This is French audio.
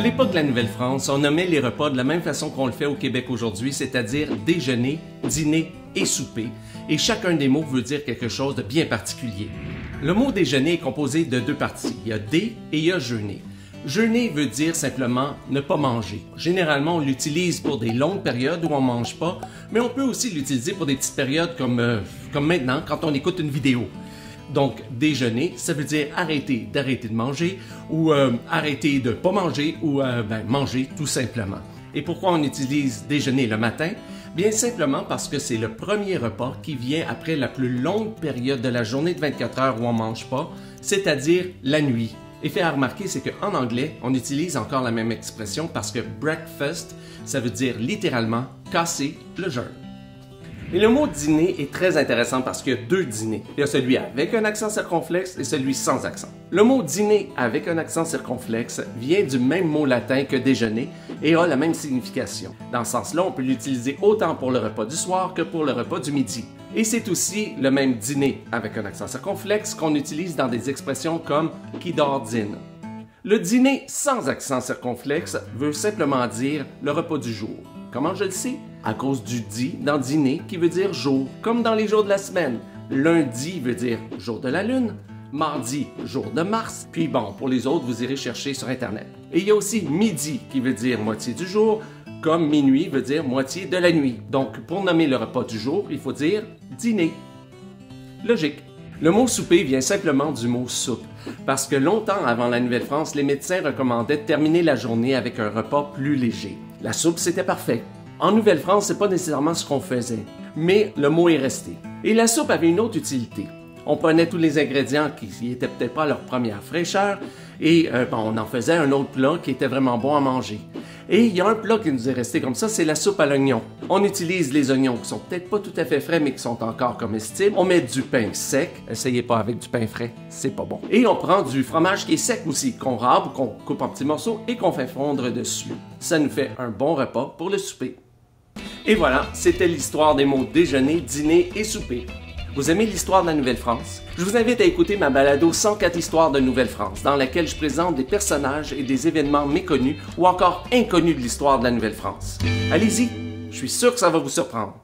l'époque de la Nouvelle-France, on nommait les repas de la même façon qu'on le fait au Québec aujourd'hui, c'est-à-dire déjeuner, dîner et souper, et chacun des mots veut dire quelque chose de bien particulier. Le mot déjeuner est composé de deux parties, il y a dé et il y a jeûner. Jeûner veut dire simplement ne pas manger. Généralement, on l'utilise pour des longues périodes où on ne mange pas, mais on peut aussi l'utiliser pour des petites périodes comme maintenant, quand on écoute une vidéo. Donc, déjeuner, ça veut dire arrêter de manger ou arrêter de ne pas manger ou manger tout simplement. Et pourquoi on utilise déjeuner le matin? Bien simplement parce que c'est le premier repas qui vient après la plus longue période de la journée de 24 heures où on ne mange pas, c'est-à-dire la nuit. Et fait à remarquer, c'est qu'en anglais, on utilise encore la même expression parce que breakfast, ça veut dire littéralement casser le jeûne. Et le mot dîner est très intéressant parce qu'il y a deux dîners. Il y a celui avec un accent circonflexe et celui sans accent. Le mot dîner avec un accent circonflexe vient du même mot latin que déjeuner et a la même signification. Dans ce sens-là, on peut l'utiliser autant pour le repas du soir que pour le repas du midi. Et c'est aussi le même dîner avec un accent circonflexe qu'on utilise dans des expressions comme « qui dort dîne ». Le dîner sans accent circonflexe veut simplement dire le repas du jour. Comment je le sais? À cause du « di » dans « dîner » qui veut dire « jour », comme dans les jours de la semaine. Lundi veut dire « jour de la lune », mardi « jour de Mars », puis bon, pour les autres, vous irez chercher sur Internet. Et il y a aussi « midi » qui veut dire « moitié du jour », comme « minuit » veut dire « moitié de la nuit ». Donc, pour nommer le repas du jour, il faut dire « dîner ». Logique. Le mot souper vient simplement du mot soupe, parce que longtemps avant la Nouvelle-France, les médecins recommandaient de terminer la journée avec un repas plus léger. La soupe, c'était parfait. En Nouvelle-France, c'est pas nécessairement ce qu'on faisait, mais le mot est resté. Et la soupe avait une autre utilité. On prenait tous les ingrédients qui n'étaient peut-être pas à leur première fraîcheur et on en faisait un autre plat qui était vraiment bon à manger. Et il y a un plat qui nous est resté comme ça, c'est la soupe à l'oignon. On utilise les oignons qui sont peut-être pas tout à fait frais, mais qui sont encore comestibles. On met du pain sec. Essayez pas avec du pain frais, c'est pas bon. Et on prend du fromage qui est sec aussi, qu'on râpe, qu'on coupe en petits morceaux et qu'on fait fondre dessus. Ça nous fait un bon repas pour le souper. Et voilà, c'était l'histoire des mots déjeuner, dîner et souper. Vous aimez l'histoire de la Nouvelle-France? Je vous invite à écouter ma balado 104 histoires de Nouvelle-France, dans laquelle je présente des personnages et des événements méconnus ou encore inconnus de l'histoire de la Nouvelle-France. Allez-y, je suis sûr que ça va vous surprendre.